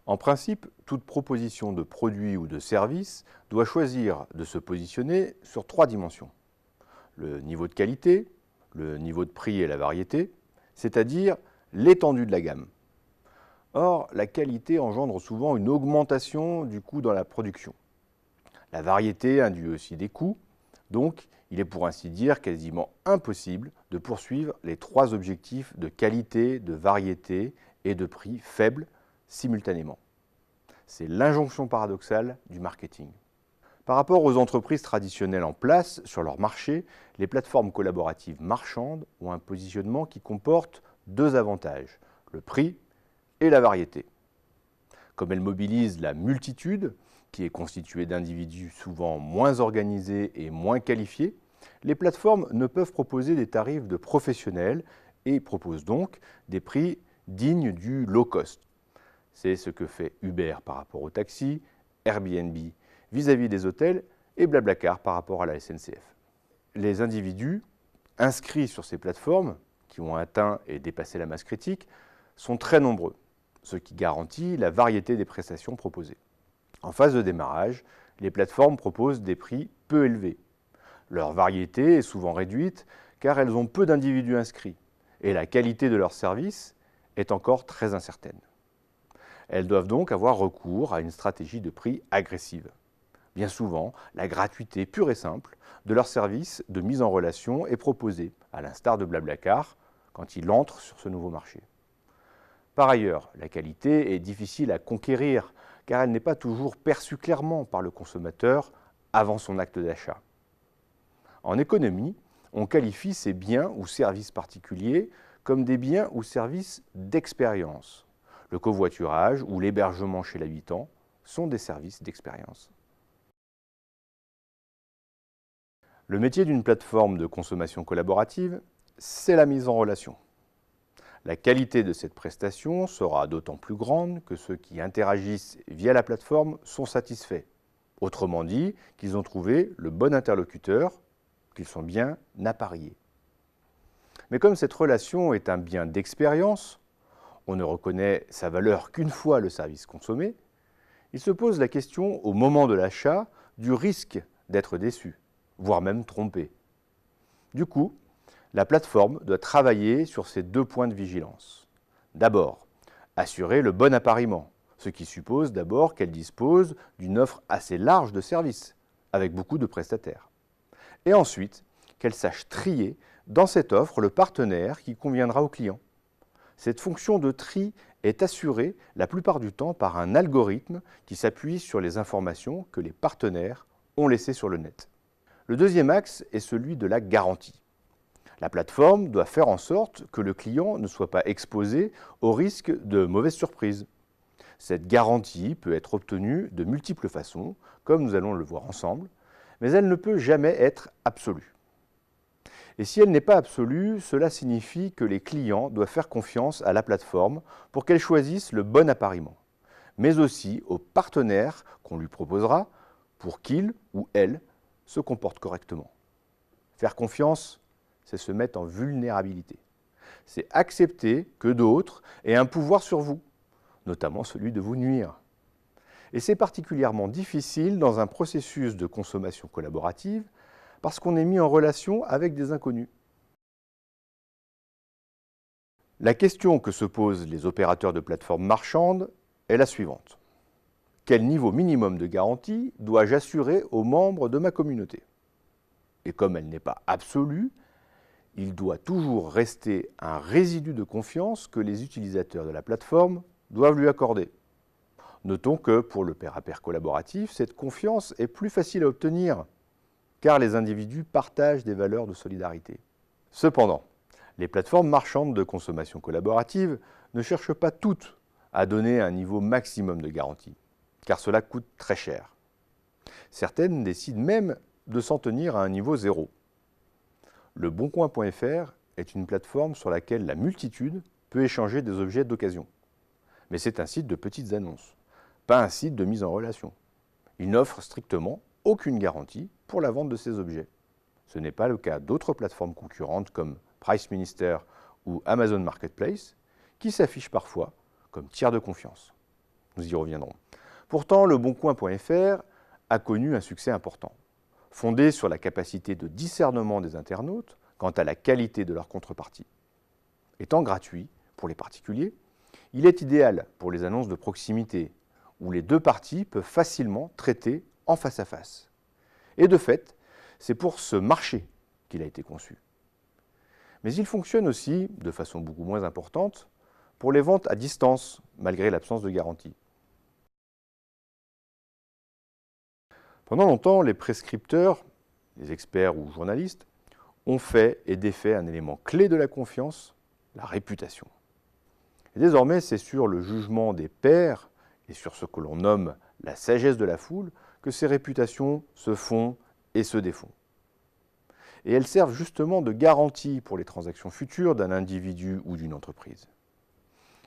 En principe, toute proposition de produit ou de service doit choisir de se positionner sur 3 dimensions. Le niveau de qualité, le niveau de prix et la variété, c'est-à-dire l'étendue de la gamme. Or, la qualité engendre souvent une augmentation du coût dans la production. La variété induit aussi des coûts, donc il est pour ainsi dire quasiment impossible de poursuivre les 3 objectifs de qualité, de variété et de prix faibles simultanément. C'est l'injonction paradoxale du marketing. Par rapport aux entreprises traditionnelles en place sur leur marché, les plateformes collaboratives marchandes ont un positionnement qui comporte 2 avantages, le prix et la variété. Comme elles mobilisent la multitude, qui est constituée d'individus souvent moins organisés et moins qualifiés, les plateformes ne peuvent proposer des tarifs de professionnels et proposent donc des prix dignes du low cost. C'est ce que fait Uber par rapport au taxi, Airbnb vis-à-vis des hôtels et Blablacar par rapport à la SNCF. Les individus inscrits sur ces plateformes, qui ont atteint et dépassé la masse critique, sont très nombreux, ce qui garantit la variété des prestations proposées. En phase de démarrage, les plateformes proposent des prix peu élevés. Leur variété est souvent réduite car elles ont peu d'individus inscrits et la qualité de leurs services est encore très incertaine. Elles doivent donc avoir recours à une stratégie de prix agressive. Bien souvent, la gratuité pure et simple de leurs services de mise en relation est proposée, à l'instar de Blablacar, quand il entre sur ce nouveau marché. Par ailleurs, la qualité est difficile à conquérir car elle n'est pas toujours perçue clairement par le consommateur avant son acte d'achat. En économie, on qualifie ces biens ou services particuliers comme des biens ou services d'expérience. Le covoiturage ou l'hébergement chez l'habitant sont des services d'expérience. Le métier d'une plateforme de consommation collaborative, c'est la mise en relation. La qualité de cette prestation sera d'autant plus grande que ceux qui interagissent via la plateforme sont satisfaits. Autrement dit, qu'ils ont trouvé le bon interlocuteur, qu'ils sont bien appariés. Mais comme cette relation est un bien d'expérience, on ne reconnaît sa valeur qu'une fois le service consommé, il se pose la question au moment de l'achat du risque d'être déçu, voire même trompé. Du coup, la plateforme doit travailler sur ces 2 points de vigilance. D'abord, assurer le bon appariement, ce qui suppose d'abord qu'elle dispose d'une offre assez large de services, avec beaucoup de prestataires. Et ensuite, qu'elle sache trier dans cette offre le partenaire qui conviendra au client. Cette fonction de tri est assurée la plupart du temps par un algorithme qui s'appuie sur les informations que les partenaires ont laissées sur le net. Le deuxième axe est celui de la garantie. La plateforme doit faire en sorte que le client ne soit pas exposé au risque de mauvaises surprises. Cette garantie peut être obtenue de multiples façons, comme nous allons le voir ensemble, mais elle ne peut jamais être absolue. Et si elle n'est pas absolue, cela signifie que les clients doivent faire confiance à la plateforme pour qu'elle choisisse le bon appariement, mais aussi aux partenaires qu'on lui proposera pour qu'il ou elle se comporte correctement. Faire confiance, c'est se mettre en vulnérabilité. C'est accepter que d'autres aient un pouvoir sur vous, notamment celui de vous nuire. Et c'est particulièrement difficile dans un processus de consommation collaborative parce qu'on est mis en relation avec des inconnus. La question que se posent les opérateurs de plateformes marchandes est la suivante. Quel niveau minimum de garantie dois-je assurer aux membres de ma communauté? Et comme elle n'est pas absolue, il doit toujours rester un résidu de confiance que les utilisateurs de la plateforme doivent lui accorder. Notons que pour le pair-à-pair collaboratif, cette confiance est plus facile à obtenir, car les individus partagent des valeurs de solidarité. Cependant, les plateformes marchandes de consommation collaborative ne cherchent pas toutes à donner un niveau maximum de garantie, car cela coûte très cher. Certaines décident même de s'en tenir à un niveau 0. Le Boncoin.fr est une plateforme sur laquelle la multitude peut échanger des objets d'occasion. Mais c'est un site de petites annonces, pas un site de mise en relation. Il n'offre strictement aucune garantie pour la vente de ces objets. Ce n'est pas le cas d'autres plateformes concurrentes comme Price Minister ou Amazon Marketplace, qui s'affichent parfois comme tiers de confiance. Nous y reviendrons. Pourtant, leboncoin.fr a connu un succès important. Fondé sur la capacité de discernement des internautes quant à la qualité de leur contrepartie. Étant gratuit pour les particuliers, il est idéal pour les annonces de proximité, où les deux parties peuvent facilement traiter en face à face. Et de fait, c'est pour ce marché qu'il a été conçu. Mais il fonctionne aussi, de façon beaucoup moins importante, pour les ventes à distance, malgré l'absence de garantie. Pendant longtemps, les prescripteurs, les experts ou journalistes, ont fait et défait un élément clé de la confiance, la réputation. Et désormais, c'est sur le jugement des pairs et sur ce que l'on nomme la sagesse de la foule que ces réputations se font et se défont. Et elles servent justement de garantie pour les transactions futures d'un individu ou d'une entreprise.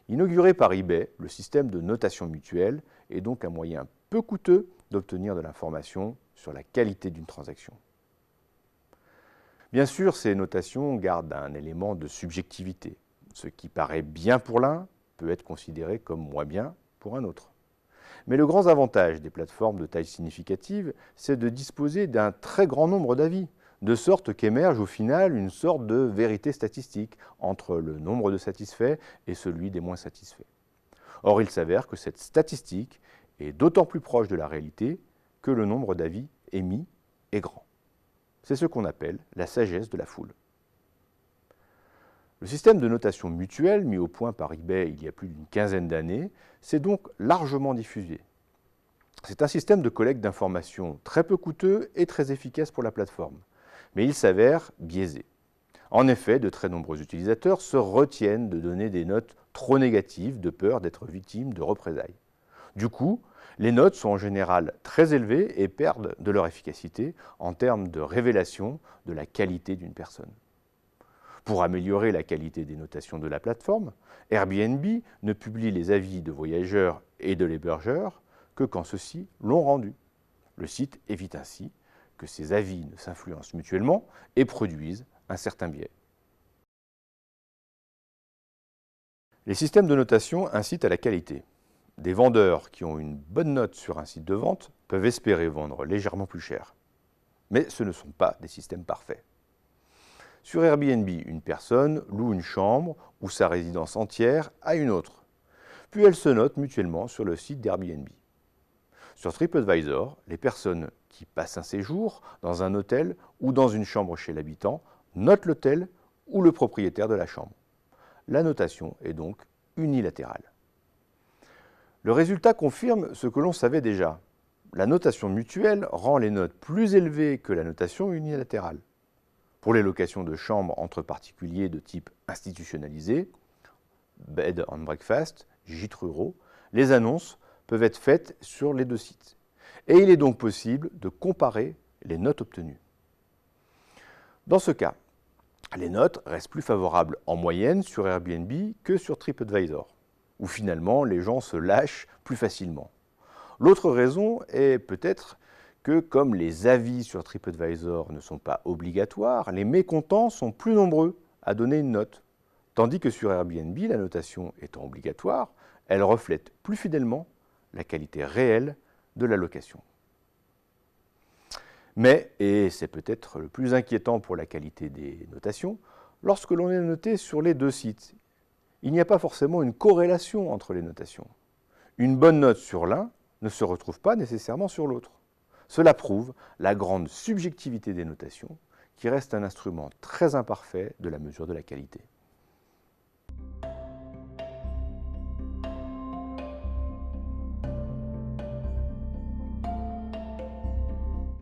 Inauguré par eBay, le système de notation mutuelle est donc un moyen peu coûteux d'obtenir de l'information sur la qualité d'une transaction. Bien sûr, ces notations gardent un élément de subjectivité. Ce qui paraît bien pour l'un peut être considéré comme moins bien pour un autre. Mais le grand avantage des plateformes de taille significative, c'est de disposer d'un très grand nombre d'avis, de sorte qu'émerge au final une sorte de vérité statistique entre le nombre de satisfaits et celui des moins satisfaits. Or, il s'avère que cette statistique est d'autant plus proche de la réalité que le nombre d'avis émis est grand. C'est ce qu'on appelle la sagesse de la foule. Le système de notation mutuelle mis au point par eBay il y a plus d'une quinzaine d'années s'est donc largement diffusé. C'est un système de collecte d'informations très peu coûteux et très efficace pour la plateforme, mais il s'avère biaisé. En effet, de très nombreux utilisateurs se retiennent de donner des notes trop négatives de peur d'être victimes de représailles. Du coup, les notes sont en général très élevées et perdent de leur efficacité en termes de révélation de la qualité d'une personne. Pour améliorer la qualité des notations de la plateforme, Airbnb ne publie les avis de voyageurs et de l'hébergeur que quand ceux-ci l'ont rendu. Le site évite ainsi que ces avis ne s'influencent mutuellement et produisent un certain biais. Les systèmes de notation incitent à la qualité. Des vendeurs qui ont une bonne note sur un site de vente peuvent espérer vendre légèrement plus cher. Mais ce ne sont pas des systèmes parfaits. Sur Airbnb, une personne loue une chambre ou sa résidence entière à une autre. Puis elles se notent mutuellement sur le site d'Airbnb. Sur TripAdvisor, les personnes qui passent un séjour dans un hôtel ou dans une chambre chez l'habitant notent l'hôtel ou le propriétaire de la chambre. La notation est donc unilatérale. Le résultat confirme ce que l'on savait déjà. La notation mutuelle rend les notes plus élevées que la notation unilatérale. Pour les locations de chambres entre particuliers de type institutionnalisé, bed and breakfast, gîtes ruraux, les annonces peuvent être faites sur les deux sites. Et il est donc possible de comparer les notes obtenues. Dans ce cas, les notes restent plus favorables en moyenne sur Airbnb que sur TripAdvisor, où finalement les gens se lâchent plus facilement. L'autre raison est peut-être que comme les avis sur TripAdvisor ne sont pas obligatoires, les mécontents sont plus nombreux à donner une note. Tandis que sur Airbnb, la notation étant obligatoire, elle reflète plus fidèlement la qualité réelle de la location. Mais, et c'est peut-être le plus inquiétant pour la qualité des notations, lorsque l'on est noté sur les deux sites, il n'y a pas forcément une corrélation entre les notations. Une bonne note sur l'un ne se retrouve pas nécessairement sur l'autre. Cela prouve la grande subjectivité des notations, qui reste un instrument très imparfait de la mesure de la qualité.